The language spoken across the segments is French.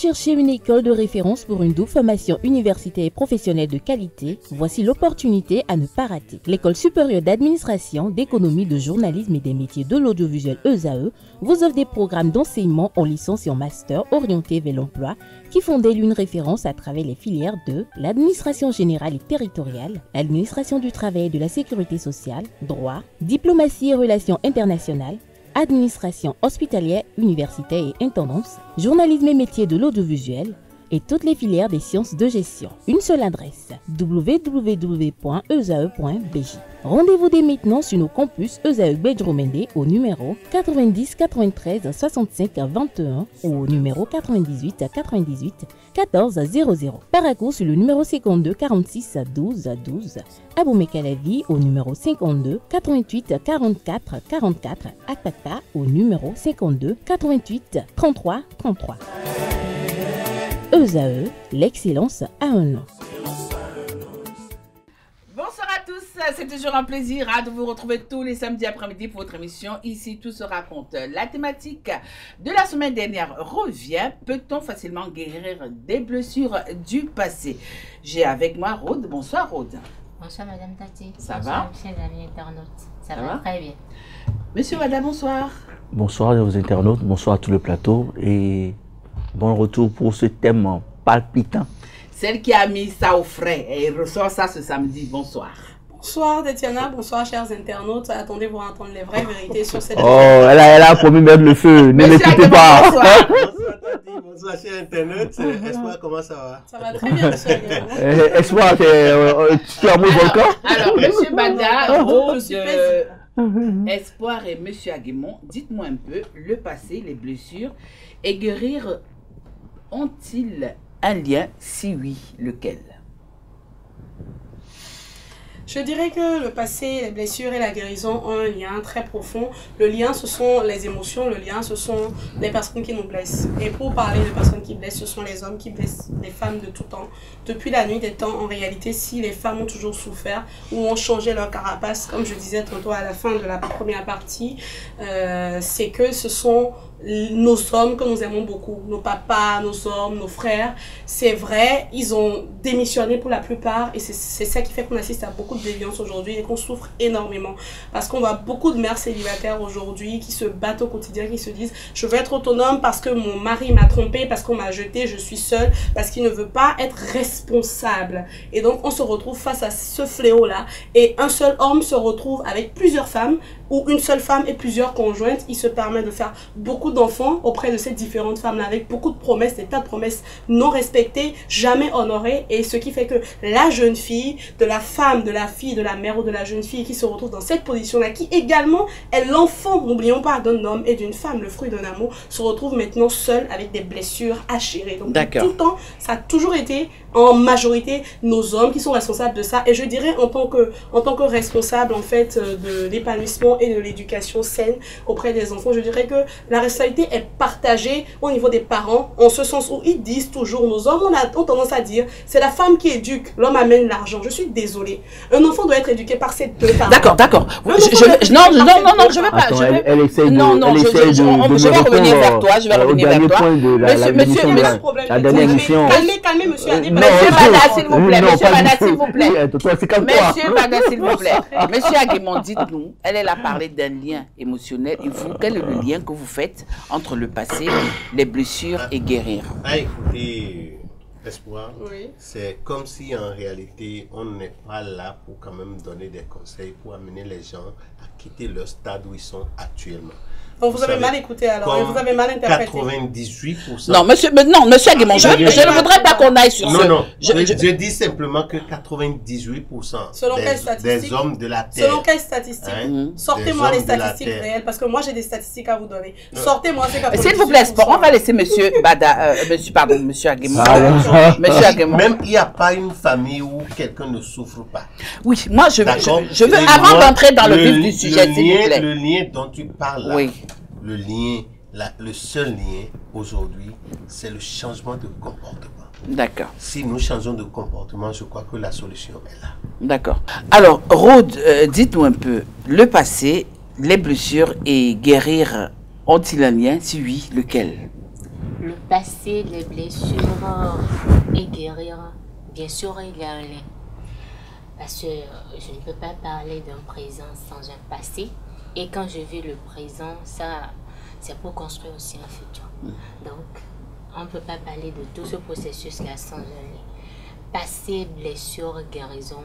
cherchez une école de référence pour une double formation universitaire et professionnelle de qualité? Voici l'opportunité à ne pas rater. L'École supérieure d'administration, d'économie, de journalisme et des métiers de l'audiovisuel ESAE vous offre des programmes d'enseignement en licence et en master orientés vers l'emploi qui font d'elle une référence à travers les filières de l'administration générale et territoriale, l'administration du travail et de la sécurité sociale, droit, diplomatie et relations internationales, administration hospitalière, universitaire et intendance, journalisme et métiers de l'audiovisuel et toutes les filières des sciences de gestion. Une seule adresse, www.esae.bj. Rendez-vous dès maintenant sur nos campus ESAE Bedromende au numéro 90 93 65 21 ou au numéro 98 98 14 00. Paracourt sur le numéro 52 46 12 12. Aboumé-Calavi au numéro 52 88 44 44. Akpata au numéro 52 88 33 33. ESAE, l'excellence a un nom. Bonsoir à tous, c'est toujours un plaisir de vous retrouver tous les samedis après-midi pour votre émission Ici tout se raconte. La thématique de la semaine dernière revient. Peut-on facilement guérir des blessures du passé? J'ai avec moi Rhodes. Bonsoir Rhodes. Bonsoir Madame Tati. Ça bonsoir, va? Monsieur l'ami internaute. Ça va très bien. Monsieur, Madame, bonsoir. Bonsoir aux internautes, bonsoir à tout le plateau et bon retour pour ce thème palpitant. Celle qui a mis ça au frais et il ressort ça ce samedi. Bonsoir. Bonsoir Tatiana, bonsoir chers internautes. Attendez pour entendre les vraies vérités sur cette... Oh, elle a promis mettre le feu, ne l'écoutez pas. Bonsoir. Bonsoir chers internautes. Espoir, comment ça va? Ça va très bien, monsieur Aguemon. Espoir, tu es en mode volcan? Alors, monsieur Bada, Rhodes, suis paisible. Espoir et monsieur Aguemon, dites-moi un peu, le passé, les blessures et guérir ont-ils un lien? Si oui, lequel? Je dirais que le passé, les blessures et la guérison ont un lien très profond. Le lien, ce sont les émotions. Le lien, ce sont les personnes qui nous blessent. Et pour parler de personnes qui blessent, ce sont les hommes qui blessent les femmes de tout temps. Depuis la nuit des temps, en réalité, si les femmes ont toujours souffert ou ont changé leur carapace, comme je disais tantôt à la fin de la première partie, c'est que ce sont nos hommes que nous aimons beaucoup, nos papas, nos hommes, nos frères. C'est vrai, ils ont démissionné pour la plupart et c'est ça qui fait qu'on assiste à beaucoup de déviance aujourd'hui et qu'on souffre énormément parce qu'on voit beaucoup de mères célibataires aujourd'hui qui se battent au quotidien, qui se disent je veux être autonome parce que mon mari m'a trompé, parce qu'on m'a jeté, je suis seule, parce qu'il ne veut pas être responsable. Et donc on se retrouve face à ce fléau là et un seul homme se retrouve avec plusieurs femmes ou une seule femme et plusieurs conjointes. Il se permet de faire beaucoup d'enfants auprès de ces différentes femmes-là avec beaucoup de promesses, des tas de promesses non respectées, jamais honorées. Et ce qui fait que la jeune fille, de la femme, de la fille, de la mère ou de la jeune fille qui se retrouve dans cette position-là, qui également est l'enfant, n'oublions pas, d'un homme et d'une femme, le fruit d'un amour, se retrouve maintenant seule avec des blessures à chérir. Donc tout le temps, ça a toujours été en majorité nos hommes qui sont responsables de ça. Et je dirais en tant que responsable en fait de l'épanouissement et de l'éducation saine auprès des enfants, je dirais que la responsabilité est partagée au niveau des parents, en ce sens où ils disent toujours, nos hommes ont tendance à dire, c'est la femme qui éduque, l'homme amène l'argent. Je suis désolée. Un enfant doit être éduqué par ses deux parents. D'accord. Non, je vais pas. Attends, elle essaie de, je vais revenir vers toi. Je vais revenir vers toi. Monsieur, calmez, monsieur Adé. Monsieur Bada, s'il vous plaît. Monsieur Bada, s'il vous plaît. Monsieur Bada, s'il vous plaît. Monsieur Aguemon, dites-nous, elle a parlé d'un lien émotionnel. Et vous, quel est le lien que vous faites entre le passé, les blessures et guérir? Écoutez, Espoir, Oui. c'est comme si en réalité on n'est pas là pour quand même donner des conseils pour amener les gens à quitter le stade où ils sont actuellement. Donc vous avez mal écouté alors, et vous avez mal interprété. 98%. Non, monsieur Aguemon, je ne voudrais pas qu'on aille sur ce... Non, je dis simplement que 98% des hommes de la Terre. Selon quelles statistiques? Sortez-moi les statistiques réelles, parce que moi j'ai des statistiques à vous donner. Sortez-moi ces 98%. S'il vous plaît, on va laisser monsieur Bada, monsieur Aguemon. Monsieur Aguemon. Même il n'y a pas une famille où quelqu'un ne souffre pas. Oui, moi je veux, avant d'entrer dans le vif du sujet, s'il vous plaît. Le lien dont tu parles là, oui. Le lien, le seul lien aujourd'hui, c'est le changement de comportement. D'accord. Si nous changeons de comportement, je crois que la solution est là. D'accord. Alors, Rhodes, dites-nous un peu, le passé, les blessures et guérir ont-ils un lien? Si oui, lequel? Le passer les blessures et guérir, bien sûr, il y a un lien. Parce que je ne peux pas parler d'un présent sans un passé. Et quand je vis le présent, ça, c'est pour construire aussi un futur. Donc, on ne peut pas parler de tout ce processus-là sans un lien. Passé, blessure, guérison,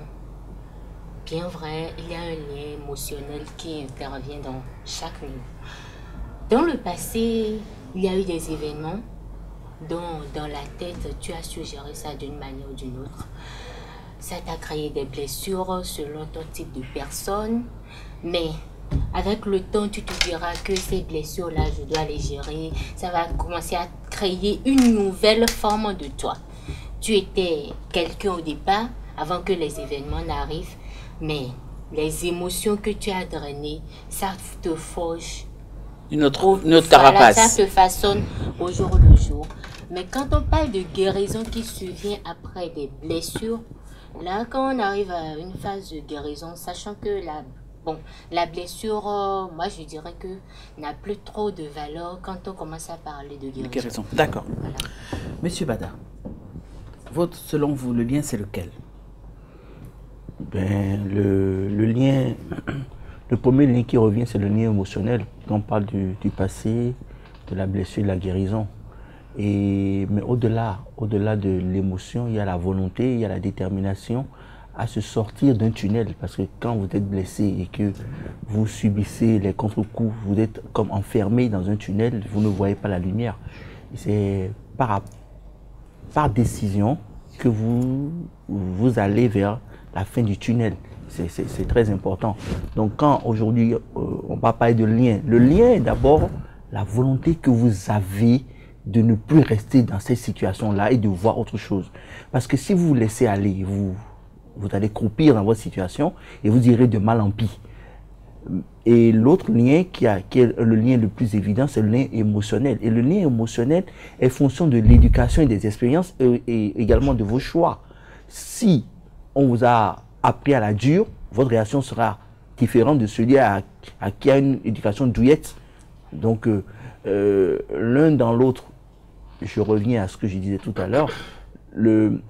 bien vrai, il y a un lien émotionnel qui intervient dans chaque niveau. Dans le passé, il y a eu des événements dont dans la tête, tu as su gérer ça d'une manière ou d'une autre. Ça t'a créé des blessures selon ton type de personne, mais avec le temps, tu te diras que ces blessures-là, je dois les gérer. Ça va commencer à créer une nouvelle forme de toi. Tu étais quelqu'un au départ, avant que les événements n'arrivent, mais les émotions que tu as drainées, ça te forge. Une autre carapace. Ça te façonne au jour le jour. Mais quand on parle de guérison qui survient après des blessures, là, quand on arrive à une phase de guérison, sachant que la blessure, moi je dirais que n'a plus trop de valeur quand on commence à parler de guérison. D'accord. Voilà. Monsieur Bada, selon vous, le lien c'est lequel? Ben, le lien, le premier lien qui revient, c'est le lien émotionnel. Quand on parle du passé, de la blessure, de la guérison. Mais au-delà de l'émotion, il y a la volonté, il y a la détermination à se sortir d'un tunnel. Parce que quand vous êtes blessé et que vous subissez les contre-coups, vous êtes comme enfermé dans un tunnel, vous ne voyez pas la lumière. C'est par décision que vous allez vers la fin du tunnel. C'est très important. Donc quand aujourd'hui on va parler de lien, le lien est d'abord la volonté que vous avez de ne plus rester dans cette situation-là et de voir autre chose. Parce que si vous vous laissez aller, vous allez croupir dans votre situation et vous irez de mal en pis. Et l'autre lien qui est le lien le plus évident, c'est le lien émotionnel. Et le lien émotionnel est fonction de l'éducation et des expériences et également de vos choix. Si on vous a appris à la dure, votre réaction sera différente de celui qui a une éducation douillette. Donc, l'un dans l'autre, je reviens à ce que je disais tout à l'heure, le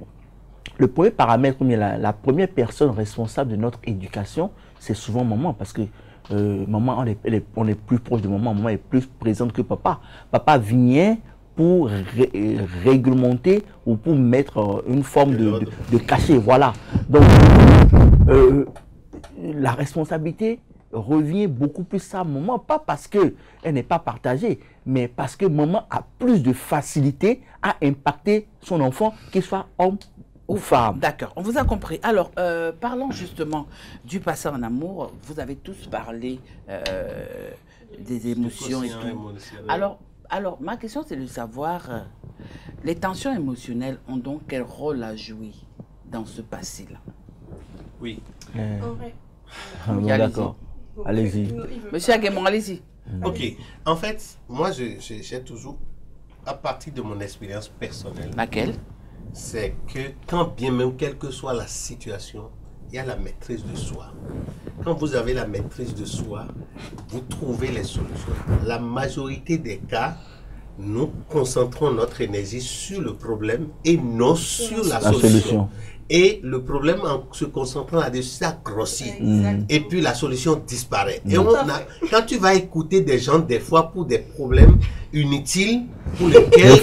premier paramètre, la première personne responsable de notre éducation, c'est souvent maman, parce que maman, on est plus proche de maman, maman est plus présente que papa. Papa vient pour réglementer ou pour mettre une forme de cachet, voilà. Donc, la responsabilité revient beaucoup plus à maman, pas parce qu'elle n'est pas partagée, mais parce que maman a plus de facilité à impacter son enfant, qu'il soit homme ou femme. D'accord, on vous a compris. Alors, parlons justement du passé en amour. Vous avez tous parlé des émotions et tout. Alors, ma question, c'est de savoir, les tensions émotionnelles ont donc quel rôle à jouer dans ce passé-là? Oui. D'accord. Allez-y. Monsieur Aguemon, allez-y. Ok. En fait, moi, j'ai toujours, à partir de mon expérience personnelle. Laquelle? C'est que quand bien même, quelle que soit la situation, il y a la maîtrise de soi. Quand vous avez la maîtrise de soi, vous trouvez les solutions. La majorité des cas, nous concentrons notre énergie sur le problème et non sur la solution. Et le problème, en se concentrant là-dessus, ça grossit. Et puis la solution disparaît. Et quand tu vas écouter des gens, des fois, pour des problèmes inutiles, pour lesquels...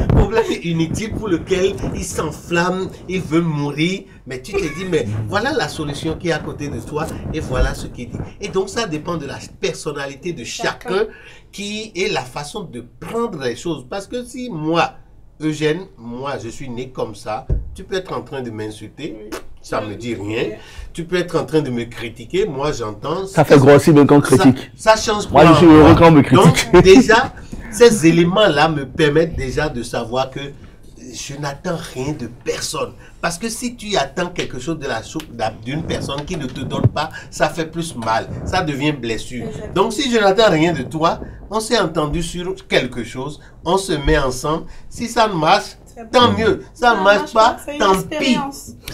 problème inutile pour lequel ils s'enflamment, ils veulent mourir, mais tu te dis, mais voilà la solution qui est à côté de toi, et voilà ce qu'il dit. Et donc ça dépend de la personnalité de chacun, qui est la façon de prendre les choses. Parce que si moi, Eugène, moi je suis né comme ça, tu peux être en train de m'insulter, ça me dit rien. Tu peux être en train de me critiquer, moi j'entends. Ça fait grossir même quand on critique. Ça change moi je suis heureux quand on me critique. Donc déjà, ces éléments-là me permettent déjà de savoir que je n'attends rien de personne. Parce que si tu attends quelque chose d'une personne qui ne te donne pas, ça fait plus mal. Ça devient blessure. Donc si je n'attends rien de toi, on s'est entendu sur quelque chose, on se met ensemble. Si ça marche, tant mieux. Ça ne marche pas, tant pis.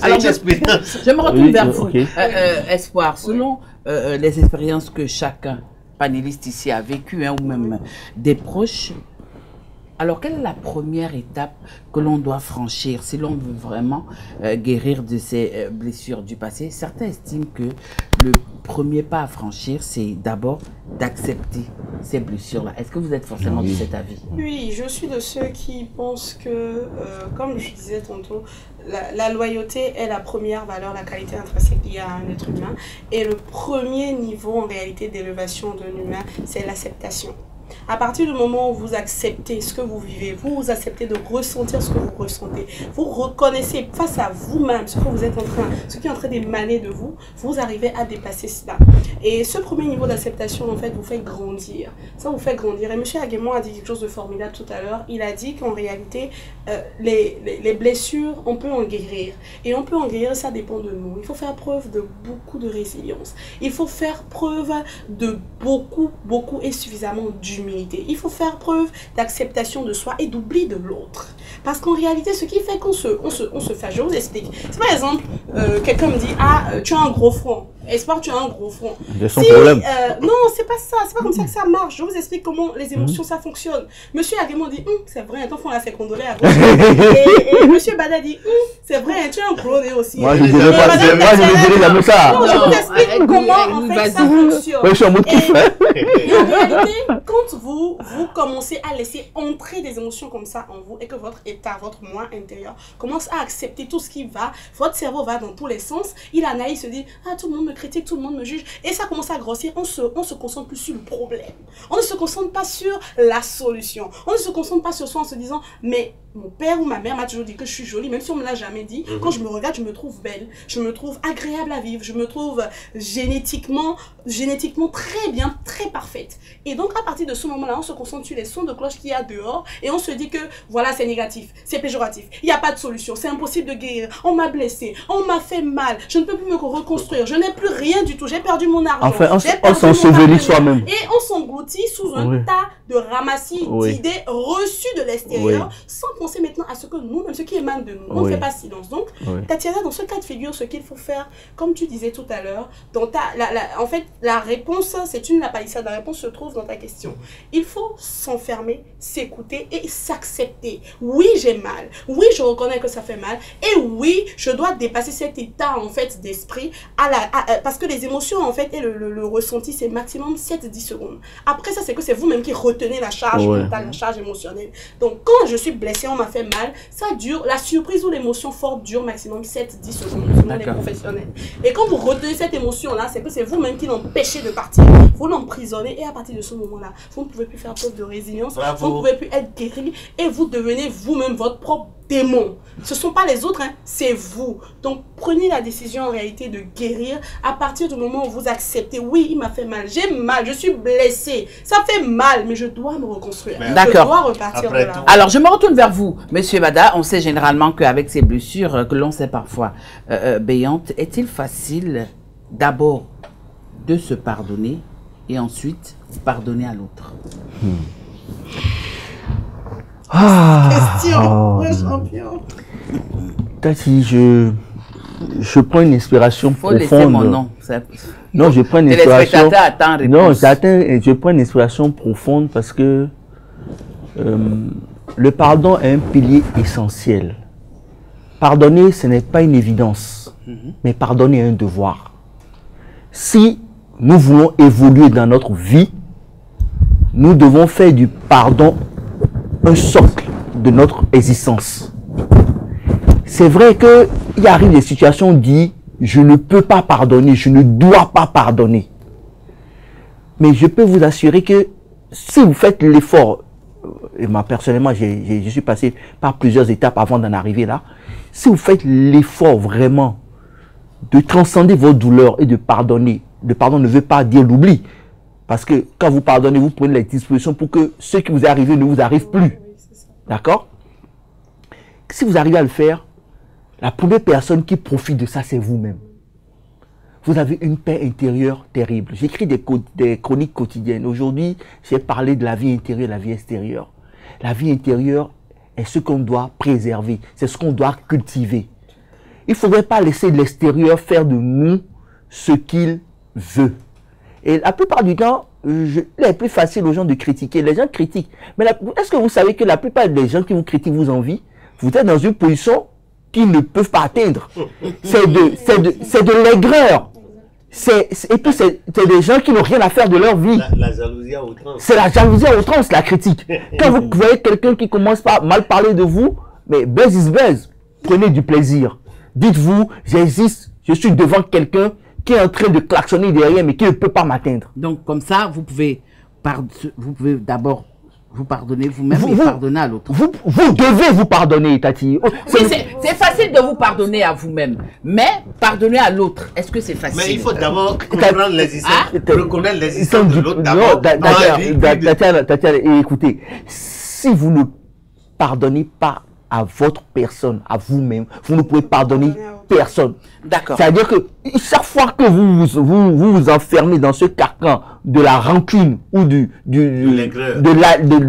Alors, je me retourne vers vous. Espoir, selon les expériences que chacun panéliste ici a vécu, hein, ou même des proches. Alors, quelle est la première étape que l'on doit franchir si l'on veut vraiment guérir de ces blessures du passé? Certains estiment que le premier pas à franchir, c'est d'abord d'accepter ces blessures-là. Est-ce que vous êtes forcément de cet avis? Oui, je suis de ceux qui pensent que, comme je disais tantôt, la loyauté est la première valeur, la qualité intrinsèque liée à un être humain. Et le premier niveau, en réalité, d'élévation d'un humain, c'est l'acceptation. À partir du moment où vous acceptez ce que vous vivez, vous acceptez de ressentir ce que vous ressentez, vous reconnaissez face à vous-même ce que vous êtes ce qui est en train d'émaner de vous, vous arrivez à dépasser cela. Et ce premier niveau d'acceptation, en fait, vous fait grandir. Ça vous fait grandir. Et M. Aguemon a dit quelque chose de formidable tout à l'heure. Il a dit qu'en réalité, les blessures, on peut en guérir. Et on peut en guérir, ça dépend de nous. Il faut faire preuve de beaucoup de résilience. Il faut faire preuve de beaucoup et suffisamment d'humilité. Il faut faire preuve d'acceptation de soi et d'oubli de l'autre. Parce qu'en réalité, ce qui fait qu'on se fâche, je vous explique. C'est par exemple, quelqu'un me dit, ah, tu as un gros front. Espoir, tu as un gros front. Non, c'est pas ça. C'est pas comme ça que ça marche. Je vous explique comment les émotions, ça fonctionne. Monsieur Aguemon dit, c'est vrai, ton front là, c'est condolé à gauche. et Monsieur Bada dit, c'est vrai, tu as un gros nez aussi. Moi, je ne dirais pas ça. Non, je vous explique comment, en fait, ça fonctionne. Je suis en mode kiff. Et en réalité, quand vous commencez à laisser entrer des émotions comme ça en vous et que votre état, votre moi intérieur commence à accepter tout ce qui va, votre cerveau va dans tous les sens, il analyse, se dit, ah, tout le monde me critique, tout le monde me juge, et ça commence à grossir, on se concentre plus sur le problème. On ne se concentre pas sur la solution. On ne se concentre pas sur soi en se disant, mais mon père ou ma mère m'a toujours dit que je suis jolie, même si on ne me l'a jamais dit. Quand je me regarde, je me trouve belle, je me trouve agréable à vivre, je me trouve génétiquement très bien, très parfaite. Et donc, à partir de ce moment-là, on se concentre sur les sons de cloche qu'il y a dehors et on se dit que, voilà, c'est négatif, c'est péjoratif, il n'y a pas de solution, c'est impossible de guérir, on m'a blessé, on m'a fait mal, je ne peux plus me reconstruire, je n'ai plus rien du tout, j'ai perdu mon argent. Enfin, on s'ensevelit soi-même. Et on s'engloutit sous un tas de ramassis d'idées reçues de l'extérieur sans penser maintenant à ce que nous, même ce qui émane de nous, on ne fait pas silence. Donc, Tatiana, dans ce cas de figure, ce qu'il faut faire, comme tu disais tout à l'heure, en fait, la réponse, c'est la palissade, la réponse se trouve dans ta question. Il faut s'enfermer, s'écouter et s'accepter. Oui, j'ai mal. Oui, je reconnais que ça fait mal. Et oui, je dois dépasser cet état, en fait, d'esprit parce que les émotions, en fait, et le ressenti, c'est maximum 7-10 secondes. Après ça, c'est que c'est vous-même qui retenez la charge mentale, la charge émotionnelle. Donc, quand je suis blessée, on m'a fait mal, ça dure, la surprise ou l'émotion forte dure maximum 7-10 secondes, selon les professionnels. Et quand vous retenez cette émotion-là, c'est que c'est vous-même qui l'empêchez de partir. Vous l'emprisonnez et à partir de ce moment-là, vous ne pouvez plus faire preuve de résilience, vous ne pouvez plus être guéri et vous devenez vous-même votre propre démon. Ce ne sont pas les autres, hein, c'est vous. Donc, prenez la décision en réalité de guérir à partir du moment où vous acceptez. Oui, il m'a fait mal, j'ai mal, je suis blessée. Ça fait mal, mais je dois me reconstruire. D'accord. Je dois repartir de là. Alors, je me retourne vers vous, Monsieur Bada. On sait généralement qu'avec ces blessures que l'on sait parfois béantes, est-il facile d'abord de se pardonner et ensuite pardonner à l'autre? Question, le champion. Tati, je prends une inspiration profonde. Faut laisser mon nom. Non, je prends une inspiration. Non, je prends une inspiration profonde parce que le pardon est un pilier essentiel. Pardonner, ce n'est pas une évidence, mais pardonner est un devoir. Si nous voulons évoluer dans notre vie, nous devons faire du pardon un socle de notre existence. C'est vrai qu'il arrive des situations où on dit « je ne peux pas pardonner, je ne dois pas pardonner ». Mais je peux vous assurer que si vous faites l'effort, et moi personnellement je suis passé par plusieurs étapes avant d'en arriver là, si vous faites l'effort vraiment de transcender vos douleurs et de pardonner, le pardon ne veut pas dire l'oubli. Parce que quand vous pardonnez, vous prenez les dispositions pour que ce qui vous est arrivé ne vous arrive plus. D'accord? Si vous arrivez à le faire, la première personne qui profite de ça, c'est vous-même. Vous avez une paix intérieure terrible. J'écris des chroniques quotidiennes. Aujourd'hui, j'ai parlé de la vie intérieure et la vie extérieure. La vie intérieure est ce qu'on doit préserver. C'est ce qu'on doit cultiver. Il ne faudrait pas laisser l'extérieur faire de nous ce qu'il veut. Et la plupart du temps, il est plus facile aux gens de critiquer. Les gens critiquent. Mais est-ce que vous savez que la plupart des gens qui vous critiquent vous envient? Vous êtes dans une position qu'ils ne peuvent pas atteindre. C'est de l'aigreur. Et puis c'est des gens qui n'ont rien à faire de leur vie. La jalousie à outrance. C'est la jalousie à outrance, la critique. Quand vous voyez quelqu'un qui commence par mal parler de vous, mais buzz is buzz. Prenez du plaisir. Dites-vous, j'existe, je suis devant quelqu'un qui est en train de klaxonner derrière, mais qui ne peut pas m'atteindre. Donc, comme ça, vous pouvez d'abord vous pardonner vous-même et pardonner à l'autre. Vous devez vous pardonner, Tati. Oui, c'est facile de vous pardonner à vous-même. Mais pardonner à l'autre, est-ce que c'est facile? Mais il faut d'abord comprendre l'existence, reconnaître l'existence de l'autre d'abord. Tatiana, écoutez, si vous ne pardonnez pas à votre personne, à vous-même, vous ne pouvez pardonner personne. D'accord. C'est-à-dire que chaque fois que vous enfermez dans ce carcan de la rancune ou de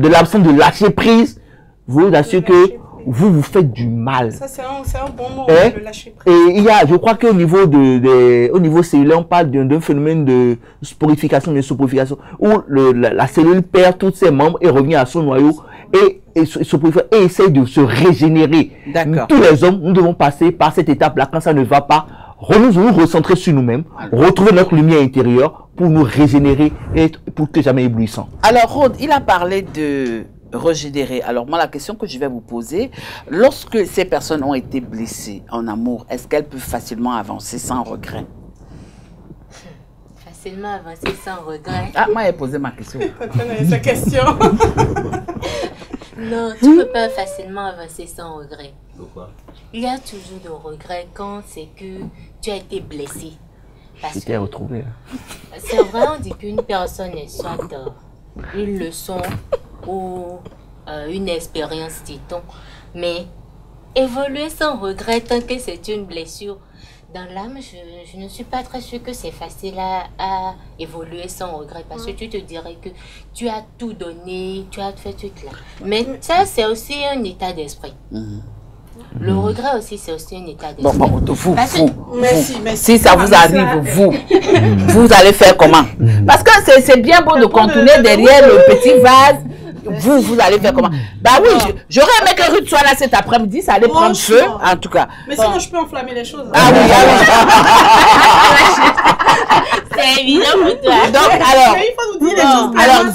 l'absence de lâcher prise, vous assurez que vous vous faites du mal. Ça, c'est un bon mot, le lâcher prise. Et je crois qu'au niveau au niveau cellulaire, on parle d'un phénomène de sporification, de soporification, où la cellule perd tous ses membres et revient à son noyau et essaye de se régénérer. Tous les hommes, nous devons passer par cette étape-là quand ça ne va pas, nous recentrer sur nous-mêmes, retrouver notre lumière intérieure pour nous régénérer et pour que jamais éblouissant. Alors, Rod, il a parlé de régénérer. Alors, moi, la question que je vais vous poser, lorsque ces personnes ont été blessées en amour, est-ce qu'elles peuvent facilement avancer sans regret? Facilement avancer sans regret? Ah, moi, j'ai posé ma question. Sa question. Non, tu ne peux pas facilement avancer sans regret. Pourquoi? Il y a toujours de regrets quand c'est que tu as été blessé. C'était retrouvé. C'est vrai, on dit qu'une personne est soit une leçon ou une expérience, dit-on. Mais évoluer sans regret tant que c'est une blessure, dans l'âme, je ne suis pas très sûre que c'est facile à évoluer sans regret, parce que tu te dirais que tu as tout donné, tu as fait tout là. Mais ça, c'est aussi un état d'esprit. Le regret aussi, c'est aussi un état d'esprit. Merci. Si ça vous arrive, vous allez faire comment? Parce que c'est bien beau de contourner derrière le petit vase. Vous allez faire comment? Bah oui, j'aurais aimé que Ruth soit là cet après-midi, ça allait prendre feu, en tout cas. Mais sinon, je peux enflammer les choses. Ah oui, c'est évident pour toi. Donc, alors, il faut nous dire les choses. Alors,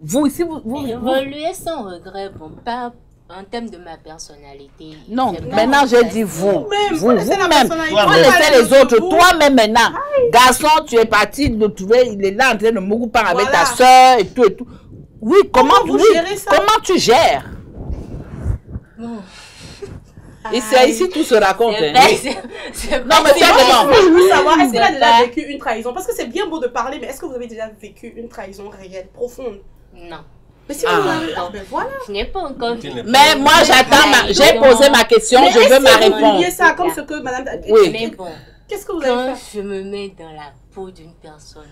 vous, si vous évoluer sans regret, bon, pas en termes de ma personnalité. Non, maintenant j'ai dit vous. Vous-même. Vous laissez les autres. Toi-même maintenant. Garçon, tu es parti de trouver, il est là en train de me parler avec ta soeur et tout et tout. Oui, comment tu gères? Et c'est ici tout se raconte. Non, mais c'est vraiment. Je veux savoir, est-ce qu'il a déjà vécu une trahison? Parce que c'est bien beau de parler, mais est-ce que vous avez déjà vécu une trahison réelle, profonde? Non. Mais si vous l'avez, ben voilà. Je n'ai pas encore. Mais moi, j'attends, j'ai posé ma question, je veux ma réponse. Vous ça comme ce que madame. Oui. Mais bon. Qu'est-ce que vous avez fait? Quand je me mets dans la peau d'une personne.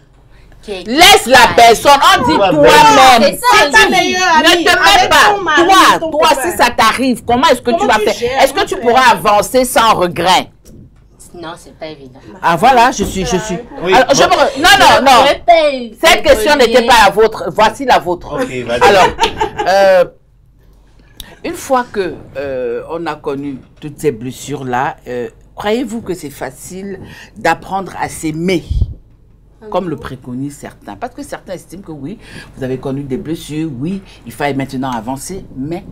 Laisse la personne, on dit toi-même. C'est ta meilleure amie. Ne te mets pas. Toi, si ça t'arrive, comment est-ce que tu vas faire? Est-ce que tu pourras avancer sans regret? Non, c'est pas évident. Ah voilà, je suis. Oui. Alors, non. Cette question n'était pas la vôtre. Voici la vôtre. Okay, alors, une fois que on a connu toutes ces blessures-là, croyez-vous que c'est facile d'apprendre à s'aimer? Comme le préconisent certains. Parce que certains estiment que oui, vous avez connu des blessures, oui, il fallait maintenant avancer. Mais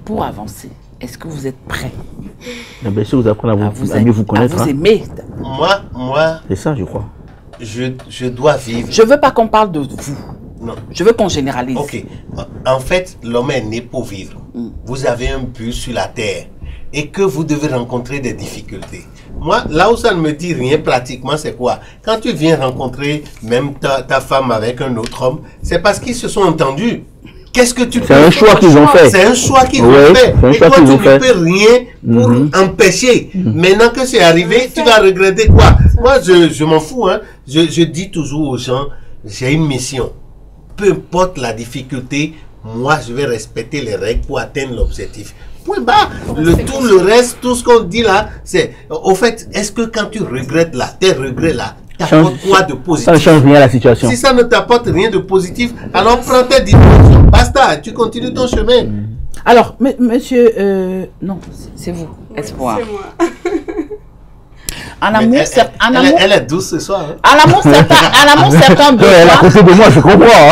pour avancer, est-ce que vous êtes prêts? La blessure vous apprend à mieux vous connaître. À vous aimer. Moi. C'est ça, je crois. Je dois vivre. Je veux pas qu'on parle de vous. Non. Je veux qu'on généralise. Ok. En fait, l'homme est né pour vivre. Vous avez un but sur la terre et que vous devez rencontrer des difficultés. Moi, là où ça ne me dit rien pratiquement, c'est quoi? Quand tu viens rencontrer même ta femme avec un autre homme, c'est parce qu'ils se sont entendus. Qu'est-ce que tu peux faire? C'est un choix qu'ils ont fait. C'est un choix qu'ils ont fait. Et toi, tu ne peux rien pour empêcher. Maintenant que c'est arrivé, tu vas regretter quoi? Moi, je m'en fous. Hein. Je dis toujours aux gens, j'ai une mission. Peu importe la difficulté, moi, je vais respecter les règles pour atteindre l'objectif. Point barre. Tout ce qu'on dit là, c'est... Au fait, est-ce que quand tu regrettes là, tes regrets là, t'apporte quoi de positif? Ça ne change rien à la situation. Si ça ne t'apporte rien de positif, alors prends tes dispositions. Basta, tu continues ton chemin. Alors, monsieur, non, c'est vous, Espoir. C'est moi. En amour, elle est douce ce soir. Hein? En amour, certains besoins. Elle est à côté de moi, je comprends.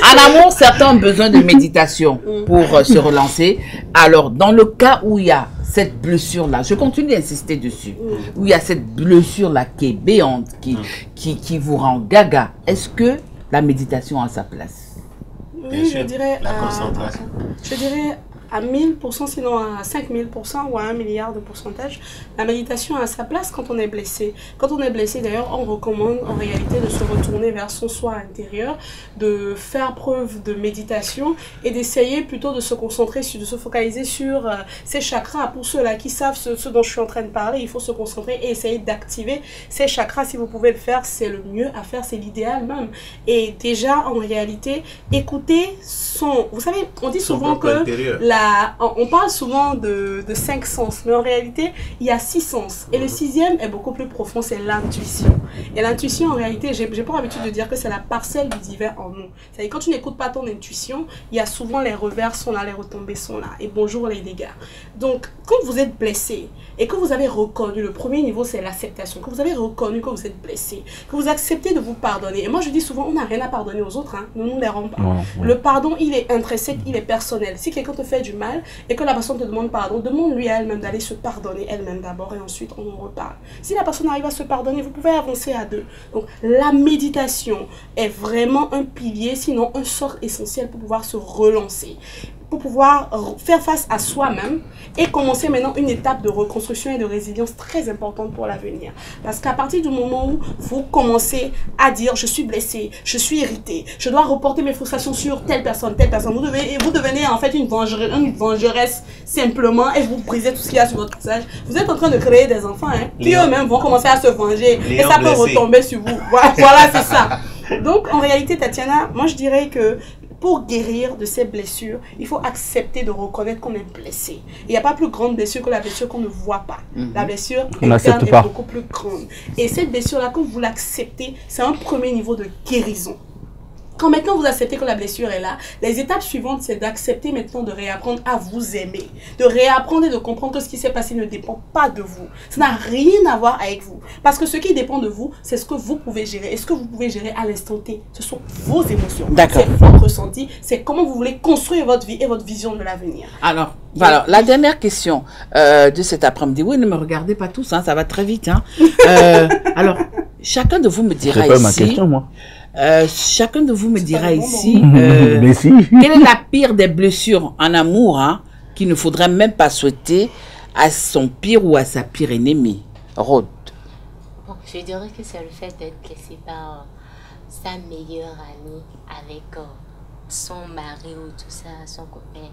En amour, certains ont besoin de méditation pour se relancer. Alors, dans le cas où il y a cette blessure-là, je continue d'insister dessus, où il y a cette blessure-là qui est béante, qui vous rend gaga, est-ce que la méditation a sa place? Oui, je dirais la concentration. Je dirais à 1000%, sinon à 5000% ou à 1 milliard de pourcentage, la méditation a sa place quand on est blessé. Quand on est blessé, d'ailleurs, on recommande en réalité de se retourner vers son soi intérieur, de faire preuve de méditation et d'essayer plutôt de se concentrer, de se focaliser sur ses chakras. Pour ceux-là qui savent ce dont je suis en train de parler, il faut se concentrer et essayer d'activer ces chakras. Si vous pouvez le faire, c'est le mieux à faire, c'est l'idéal même. Et déjà, en réalité, écouter son... Vous savez, on dit souvent que on parle souvent de 5 sens, mais en réalité, il y a 6 sens. Et le 6e est beaucoup plus profond, c'est l'intuition. Et l'intuition, en réalité, j'ai pas l'habitude de dire que c'est la parcelle du divin en nous. C'est-à-dire, quand tu n'écoutes pas ton intuition, il y a souvent les revers sont là, les retombées sont là. Et bonjour les dégâts. Donc, quand vous êtes blessé et que vous avez reconnu, le premier niveau, c'est l'acceptation. Que vous avez reconnu que vous êtes blessé, que vous acceptez de vous pardonner. Et moi, je dis souvent, on n'a rien à pardonner aux autres. Hein. Nous ne les rendons pas. Le pardon, il est intrinsèque, il est personnel. Si quelqu'un te fait du mal et que la personne te demande pardon, demande-lui à elle-même d'aller se pardonner elle-même d'abord et ensuite on en reparle. Si la personne arrive à se pardonner, vous pouvez avancer à 2. Donc la méditation est vraiment un pilier, sinon un socle essentiel pour pouvoir se relancer, pour pouvoir faire face à soi-même et commencer maintenant une étape de reconstruction et de résilience très importante pour l'avenir. Parce qu'à partir du moment où vous commencez à dire je suis blessé, je suis irrité, je dois reporter mes frustrations sur telle personne, vous devenez en fait une vengeresse simplement et vous brisez tout ce qu'il y a sur votre visage. Vous êtes en train de créer des enfants qui eux-mêmes vont commencer à se venger et ça peut retomber sur vous. Voilà, c'est ça. Donc en réalité, Tatiana, moi je dirais que pour guérir de ces blessures, il faut accepter de reconnaître qu'on est blessé. Il n'y a pas plus grande blessure que la blessure qu'on ne voit pas. La blessure interne est beaucoup plus grande. Et cette blessure-là, quand vous l'acceptez, c'est un premier niveau de guérison. Quand maintenant vous acceptez que la blessure est là, les étapes suivantes, c'est d'accepter maintenant de réapprendre à vous aimer. De réapprendre et de comprendre que ce qui s'est passé ne dépend pas de vous. Ça n'a rien à voir avec vous. Parce que ce qui dépend de vous, c'est ce que vous pouvez gérer. Et ce que vous pouvez gérer à l'instant T, ce sont vos émotions. C'est votre ressenti. C'est comment vous voulez construire votre vie et votre vision de l'avenir. Alors, voilà, la dernière question de cet après-midi. Oui, ne me regardez pas tous, hein, ça va très vite. Hein. Alors, chacun de vous me dira ici... C'est pas ma question, moi. Chacun de vous me dira ici quelle est la pire des blessures en amour qu'il ne faudrait même pas souhaiter à son pire ou à sa pire ennemie. Rod. Bon, je dirais que c'est le fait d'être blessé par sa meilleure amie avec son mari ou tout ça, son copain.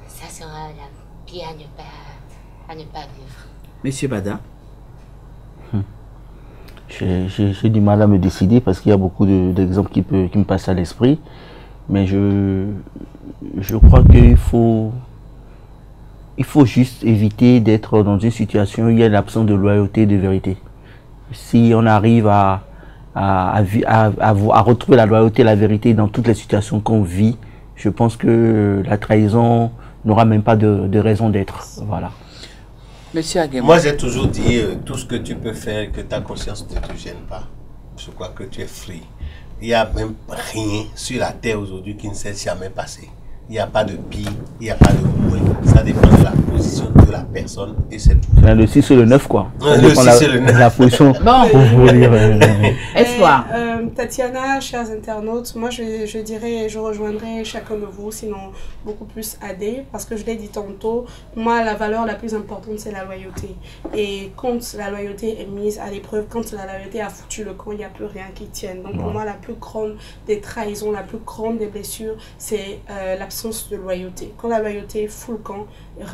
Ça sera la pire à ne pas vivre. Monsieur Bada. J'ai du mal à me décider parce qu'il y a beaucoup d'exemples qui me passent à l'esprit. Mais je crois qu'il faut juste éviter d'être dans une situation où il y a l'absence de loyauté et de vérité. Si on arrive à retrouver la loyauté et la vérité dans toutes les situations qu'on vit, je pense que la trahison n'aura même pas de raison d'être. Voilà. Monsieur Aguemon. Moi, j'ai toujours dit, tout ce que tu peux faire, que ta conscience ne te gêne pas. Je crois que tu es free. Il n'y a même rien sur la terre aujourd'hui qui ne s'est jamais passé. Il n'y a pas de pire, il n'y a pas de moins. Ça dépend de la position de la personne et c'est tout. Le 6 et le 9, quoi. Le 6 et le 9. La position. Espoir. Tatiana, chers internautes, moi je dirais, je rejoindrai chacun de vous, sinon beaucoup plus AD, parce que je l'ai dit tantôt, moi la valeur la plus importante c'est la loyauté. Et quand la loyauté est mise à l'épreuve, quand la loyauté a foutu le camp, il n'y a plus rien qui tienne. Donc pour moi la plus grande des trahisons, la plus grande des blessures, c'est l'absence de loyauté. Quand la loyauté fout le camp,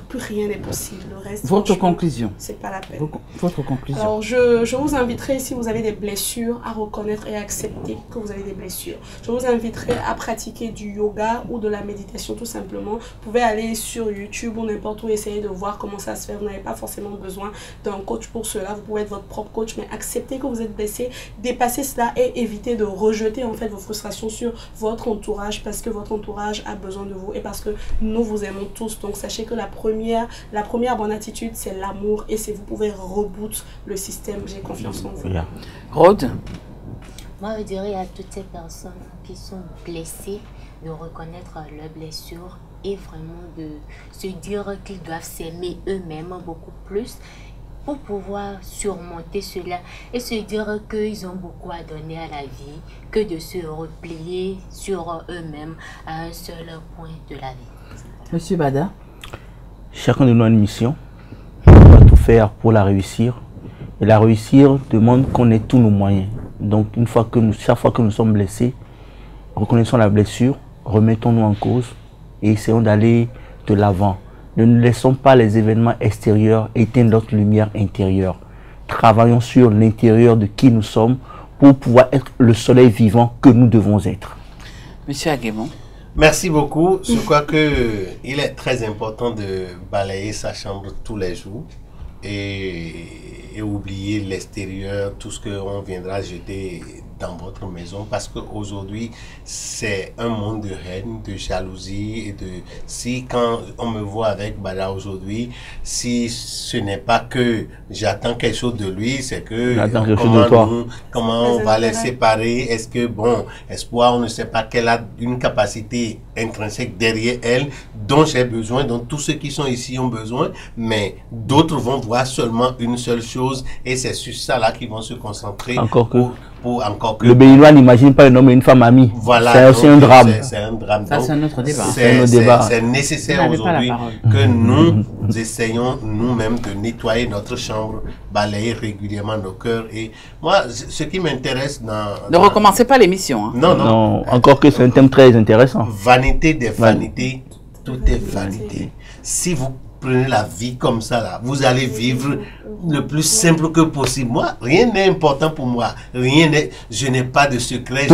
plus rien n'est possible. Le reste, votre conclusion. C'est pas la peine. Votre conclusion. Alors je vous inviterai, si vous avez des blessures, à reconnaître et à accepter accepter que vous avez des blessures. Je vous inviterai à pratiquer du yoga ou de la méditation tout simplement. Vous pouvez aller sur YouTube ou n'importe où, essayer de voir comment ça se fait. Vous n'avez pas forcément besoin d'un coach pour cela. Vous pouvez être votre propre coach, mais acceptez que vous êtes blessé, dépasser cela et éviter de rejeter en fait vos frustrations sur votre entourage, parce que votre entourage a besoin de vous et parce que nous vous aimons tous. Donc sachez que la première bonne attitude, c'est l'amour, et c'est vous pouvez reboot le système. J'ai confiance en vous. Rhodes? Moi, je dirais à toutes ces personnes qui sont blessées de reconnaître leurs blessures et vraiment de se dire qu'ils doivent s'aimer eux-mêmes beaucoup plus pour pouvoir surmonter cela et se dire qu'ils ont beaucoup à donner à la vie que de se replier sur eux-mêmes à un seul point de la vie. Monsieur Bada? Chacun de nous a une mission. On doit tout faire pour la réussir. Et la réussir demande qu'on ait tous nos moyens. Donc chaque fois que nous sommes blessés, reconnaissons la blessure, remettons-nous en cause et essayons d'aller de l'avant. Ne nous laissons pas les événements extérieurs éteindre notre lumière intérieure. Travaillons sur l'intérieur de qui nous sommes pour pouvoir être le soleil vivant que nous devons être. Monsieur Aguemon? Merci beaucoup. Je crois qu'il est très important de balayer sa chambre tous les jours et oublier l'extérieur, tout ce qu'on viendra jeter dans votre maison, parce qu'aujourd'hui c'est un monde de haine, de jalousie et de si quand on me voit avec Bada aujourd'hui, si ce n'est pas que j'attends quelque chose de lui, c'est que comment on va les séparer, est-ce que bon, Espoir, on ne sait pas qu'elle a une capacité intrinsèque derrière elle dont j'ai besoin, dont tous ceux qui sont ici ont besoin, mais d'autres vont voir seulement une seule chose et c'est sur ça là qu'ils vont se concentrer. Encore que le Béninois n'imagine pas un homme et une femme amis. Voilà, c'est aussi un drame. C'est un drame. Ça, c'est un autre débat. C'est nécessaire aujourd'hui que nous essayons nous-mêmes de nettoyer notre chambre, balayer régulièrement nos cœurs. Et moi, ce qui m'intéresse Ne recommencez pas l'émission. Hein. Non, encore que c'est un thème très intéressant. Vanité des vanités, tout est vanité. Si vous prenez la vie comme ça, là, vous allez vivre le plus simple que possible. Moi, rien n'est important pour moi. Je n'ai pas de secret.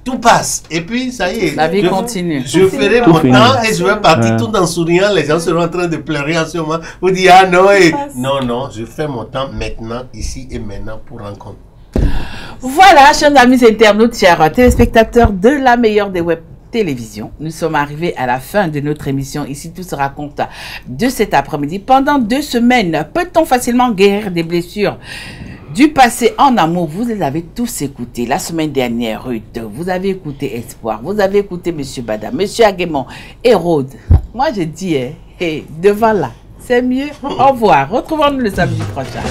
Tout passe. Et puis, ça y est. La vie continue. Je ferai mon temps et je vais partir tout en souriant. Les gens seront en train de pleurer en ce moment. Vous dites, ah non, non, je fais mon temps maintenant, ici et maintenant pour rencontrer. Voilà, chers amis internautes, chers téléspectateurs de la meilleure des web télévision. Nous sommes arrivés à la fin de notre émission Ici tout se raconte de cet après-midi. Pendant 2 semaines, peut-on facilement guérir des blessures du passé en amour? Vous les avez tous écoutés. La semaine dernière, Ruth, vous avez écouté Espoir, vous avez écouté Monsieur Bada, Monsieur Aguemon et Rhodes. Moi, je dis, devant là, c'est mieux. Au revoir. Retrouvons-nous le samedi prochain.